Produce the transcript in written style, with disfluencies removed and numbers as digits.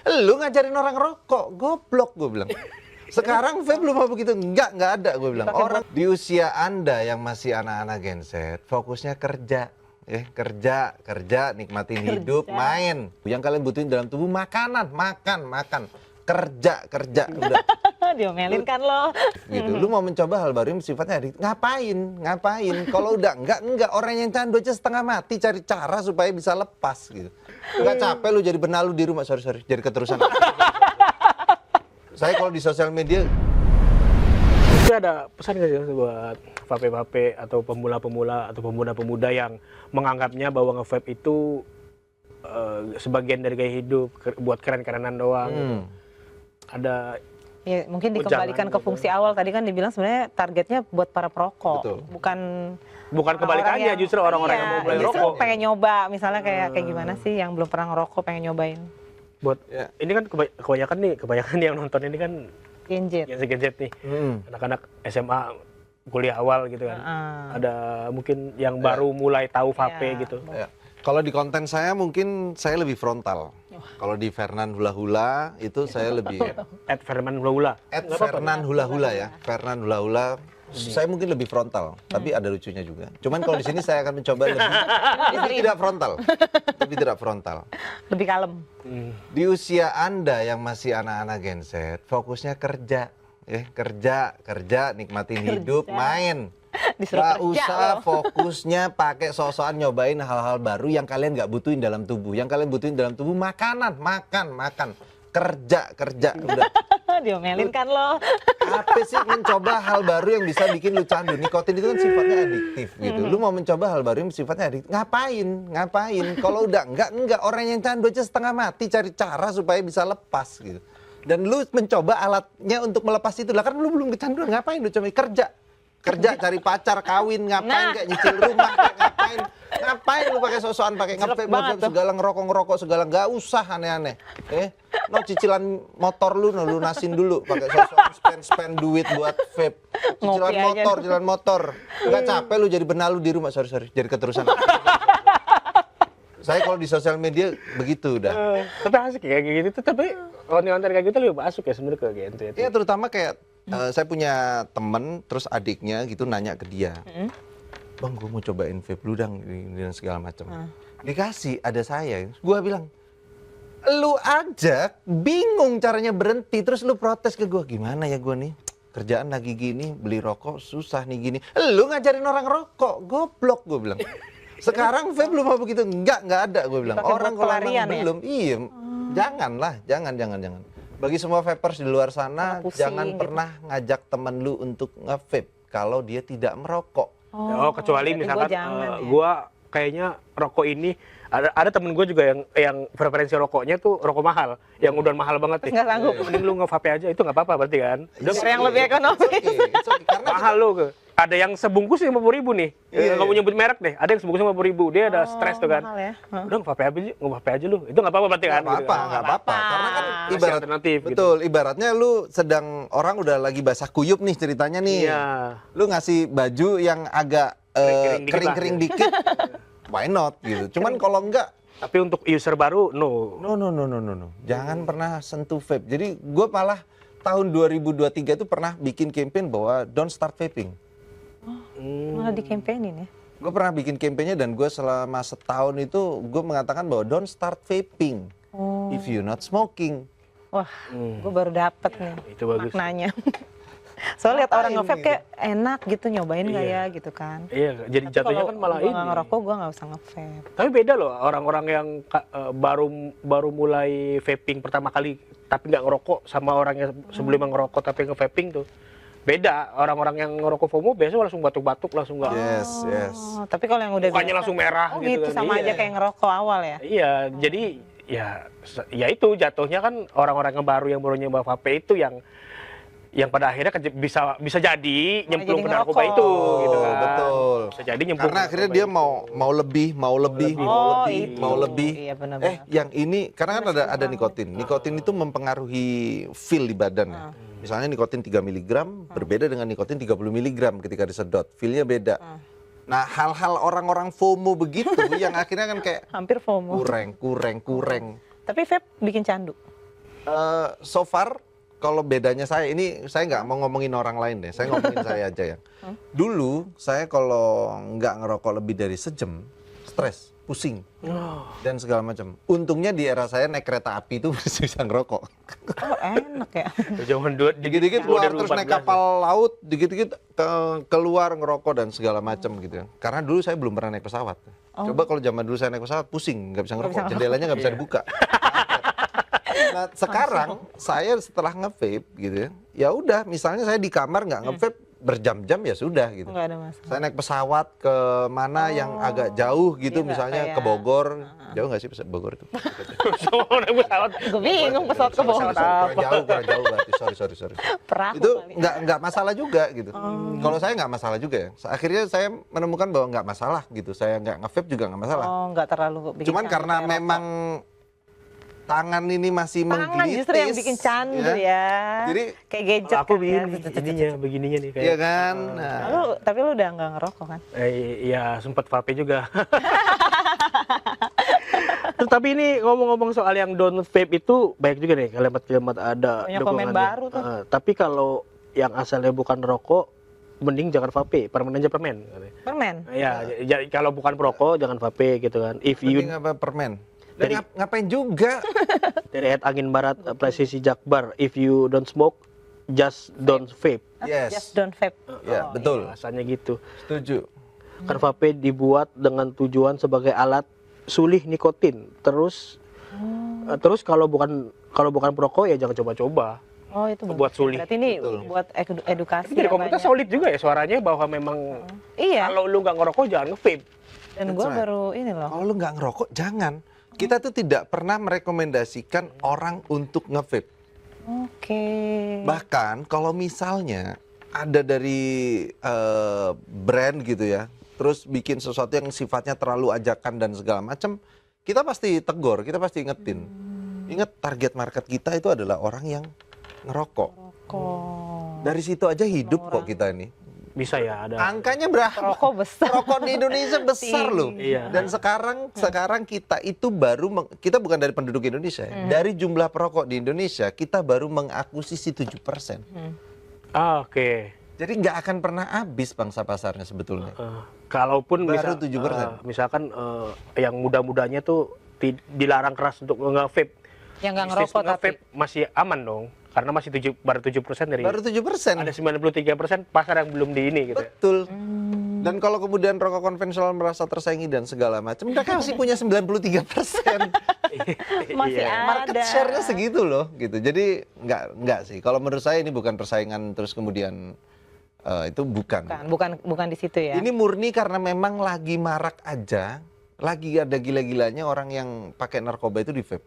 Lu ngajarin orang rokok, goblok gue bilang. Sekarang vape belum mau begitu, enggak ada gue bilang. Orang di usia Anda yang masih anak-anak genset, fokusnya kerja. Kerja, nikmatin hidup, main. Yang kalian butuhin dalam tubuh makanan, makan. Kerja, udah. Diomelin kan lo. Gitu. Lu mau mencoba hal baru yang sifatnya adiktif. Ngapain? Kalau udah enggak. Orang yang candu aja setengah mati cari cara supaya bisa lepas gitu. Enggak capek lu jadi benalu di rumah, sorry, jadi keterusan. Saya kalau di sosial media itu ada pesan nggak sih buat vape-vape atau pemula-pemula atau pemuda-pemuda yang menganggapnya bahwa nge-vape itu sebagian dari gaya hidup, buat keren-kerenan doang gitu. Ada Ya, mungkin dikembalikan ke fungsi awal. Tadi kan dibilang sebenarnya targetnya buat para perokok. Betul. Bukan kebalikannya, justru orang-orang yang mau mulai justru rokok. pengen nyoba, misalnya kayak gimana sih yang belum pernah ngerokok pengen nyobain. Buat ini kan kebanyakan yang nonton ini kan Genjet. yang segenjet nih. Anak-anak SMA kuliah awal gitu kan. Ada mungkin yang baru mulai tahu vape gitu. ya. Kalau di konten saya mungkin saya lebih frontal. Kalau di Fernan Hula Hula itu saya lebih Ferman Hula. Fernan Hula Hula ya. Fernan Hula Hula saya mungkin lebih frontal, tapi ada lucunya juga. Cuman kalau di sini saya akan mencoba lebih tidak frontal. Tapi tidak frontal. Lebih kalem. Di usia Anda yang masih anak-anak genset, fokusnya kerja. Kerja, nikmatin hidup, main. Gak usah fokusnya pakai sosokan nyobain hal-hal baru yang kalian nggak butuhin dalam tubuh. Yang kalian butuhin dalam tubuh makanan. Kerja, udah. Diomelin kan lo. Apa sih mencoba hal baru yang bisa bikin lu candu? Nikotin itu kan sifatnya adiktif gitu. Lu mau mencoba hal baru yang sifatnya adiktif. Ngapain? Kalau udah enggak. Orang yang candu aja setengah mati cari cara supaya bisa lepas gitu. Dan lu mencoba alatnya untuk melepas itu. Lah kan lu belum kecanduan, ngapain lu coba kerja cari pacar, kawin, ngapain kayak nyicil rumah, kayak ngapain lu pakai sosokan pakai nge-vape segala ngerokok segala, nggak usah aneh-aneh. No cicilan motor lu lunasin dulu pakai sosokan spend duit buat vape. Cicilan motor. Nggak capek lu jadi benalu di rumah, sorry, jadi keterusan. Saya kalau di sosial media begitu udah. Tapi asik kayak gitu tuh, tapi konten-konten kayak gitu lebih masuk ya sebenarnya ke genset. Iya, terutama kayak saya punya temen, terus adiknya gitu nanya ke dia, bang gue mau cobain vape lu dong, dan segala macam. Dikasih, ada saya. Gue bilang, lu aja bingung caranya berhenti, terus lu protes ke gue, gimana ya gue nih? Kerjaan lagi gini, beli rokok susah nih gini. Lu ngajarin orang rokok, goblok gue bilang. Sekarang vape belum mau begitu, enggak ada gue bilang. Orang kalau emang belum, iya, jangan. Bagi semua vapers di luar sana, jangan pernah ngajak temen lu untuk nge-vape kalau dia tidak merokok. Kecuali misalkan gua kayaknya rokok ini ada temen gue juga yang preferensi rokoknya tuh rokok mahal, yang udah mahal banget nih. Nggak sanggup. Mending lu nge-vape aja, itu nggak apa-apa berarti kan? Yang lebih ekonomis. Karena mahal lu ke. Ada yang sebungkus 50.000 nih. Nggak mau nyebut merek deh. Ada yang sebungkus 50.000. Dia ada stres tuh kan. Ya. Udah nge-vape aja lu. Itu nggak apa-apa berarti kan? Nggak apa-apa. Karena kan alternatif. Betul, ibaratnya lu sedang orang udah lagi basah kuyup nih ceritanya nih. Iya. Lu ngasih baju yang agak kering-kering dikit. Why not gitu. Cuman kalau enggak, tapi untuk user baru no. Jangan pernah sentuh vape. Jadi gue malah tahun 2023 itu pernah bikin campaign bahwa don't start vaping. Malah di campaignin ya. Gue pernah bikin campaignnya dan gue selama setahun itu gue mengatakan bahwa don't start vaping if you not smoking. Wah, gue baru dapet nih itu bagus. maknanya. Soalnya lihat orang nge-vape kayak enak gitu, nyobain nggak ya gitu kan. Iya, jadi Tapi jatuhnya kan malah ini. ini. Kalau ngerokok gue nggak usah nge-vape. Tapi beda loh orang-orang yang baru mulai vaping pertama kali tapi nggak ngerokok sama orang yang sebelumnya ngerokok tapi nge-vaping tuh. Beda, orang-orang yang ngerokok FOMO biasanya langsung batuk-batuk, langsung nggak. Yes. Tapi kalau yang udah mukanya langsung merah gitu kan. sama aja kayak ngerokok awal ya. Iya, jadi ya itu jatuhnya kan orang-orang yang baru yang baru nyoba vape itu yang pada akhirnya bisa jadi nyemplung ke narkoba itu gitu kan. Betul. Bisa jadi nyemplung. Karena akhirnya dia mau lebih. Iya, benar-benar. Yang ini karena kan ada nikotin. Nikotin itu mempengaruhi feel di badan. Misalnya nikotin 3 mg berbeda dengan nikotin 30 mg ketika disedot. Feel-nya beda. Nah, hal-hal orang-orang FOMO begitu yang akhirnya kan kayak hampir FOMO. kurang. Tapi vape bikin candu. So far, kalau bedanya saya nggak mau ngomongin orang lain deh, saya ngomongin saya aja ya. Dulu saya kalau nggak ngerokok lebih dari sejam, stres, pusing, dan segala macam. Untungnya di era saya naik kereta api itu bisa ngerokok. Oh, enak ya. Zaman dua Dikit-dikit keluar terus naik kapal laut, dikit-dikit keluar ngerokok dan segala macam gitu ya. Karena dulu saya belum pernah naik pesawat. Coba kalau zaman dulu saya naik pesawat pusing, nggak bisa ngerokok, jendelanya nggak bisa dibuka. Nah sekarang saya setelah nge-vape gitu ya, ya udah misalnya saya di kamar nggak nge-vape berjam-jam ya sudah gitu. Nggak ada masalah. Saya naik pesawat ke mana yang agak jauh gitu, Iya, misalnya kayak- ke Bogor. Jauh nggak sih Bogor itu? naik pesawat. Gue bingung pesawat ke bawah. Kurang jauh berarti. Sorry. Perahu Itu kali. nggak masalah juga gitu. Kalau saya nggak masalah juga ya. Akhirnya saya menemukan bahwa nggak masalah gitu. Saya nggak nge-vape juga nggak masalah. Oh, nggak terlalu bikin Cuman candu karena kayak memang tangan ini masih rokok. Tangan menggelitis. justru yang bikin candu ya. Jadi, kayak gadget Aku kan ya. begininya nih iya kayak. kan. Nah, Tapi lu udah nggak ngerokok kan? Iya sempat vape juga. Terus tapi ini ngomong-ngomong soal yang don't vape itu banyak juga nih kalimat-kalimat ada Banyak komen dukungannya. baru tuh. Tapi kalau yang asalnya bukan rokok, mending jangan vape, permen aja permen. Permen. Ya, kalau bukan perokok jangan vape gitu kan. If you penting apa permen? Dan Dari- ngapain juga? dari Angin Barat Presisi Jakbar, if you don't smoke, just don't vape. Yes. Just don't vape. Ya, betul. Rasanya gitu. Setuju. Kan vape dibuat dengan tujuan sebagai alat sulih nikotin. Terus kalau bukan perokok ya jangan coba-coba. Oh, itu Buat bagus. sulih. Berarti ini Betul. buat edukasi. Tapi dari ya, komunitas banyak. solid juga ya suaranya bahwa memang Iya. kalau lu nggak ngerokok jangan nge-vape. Dan That's gue right. baru ini loh. Kalau lu nggak ngerokok, jangan. Kita tuh tidak pernah merekomendasikan orang untuk nge-vape. Oke. Bahkan kalau misalnya ada dari brand gitu ya, terus bikin sesuatu yang sifatnya terlalu ajakan dan segala macam, kita pasti tegur, kita pasti ingetin. Ingat target market kita itu adalah orang yang ngerokok. Kok. Dari situ aja hidup kok kita ini. Bisa ya ada. Angkanya berapa? Rokok besar. Rokok di Indonesia besar loh. Iya. Dan sekarang kita itu baru kita bukan dari penduduk Indonesia, ya. Dari jumlah perokok di Indonesia kita baru mengakuisisi 7%. Oke. Jadi nggak akan pernah habis pangsa pasarnya sebetulnya. Kalaupun Baru 7%. Misalkan yang muda-mudanya tuh dilarang keras untuk nge-vape. Yang nggak ngerokok Sistem tapi. nge-vape masih aman dong. Karena masih baru 7% dari Baru 7%. ada 93% pasar yang belum di ini gitu. ya. Betul. Dan kalau kemudian rokok konvensional merasa tersaingi dan segala macam, mereka masih punya 93%. Masih Iya. ada. Market share-nya segitu loh, gitu. Jadi nggak sih. Kalau menurut saya ini bukan persaingan terus kemudian itu bukan. Bukan di situ ya. Ini murni karena memang lagi marak aja, lagi ada gila-gilanya orang yang pakai narkoba itu di vape.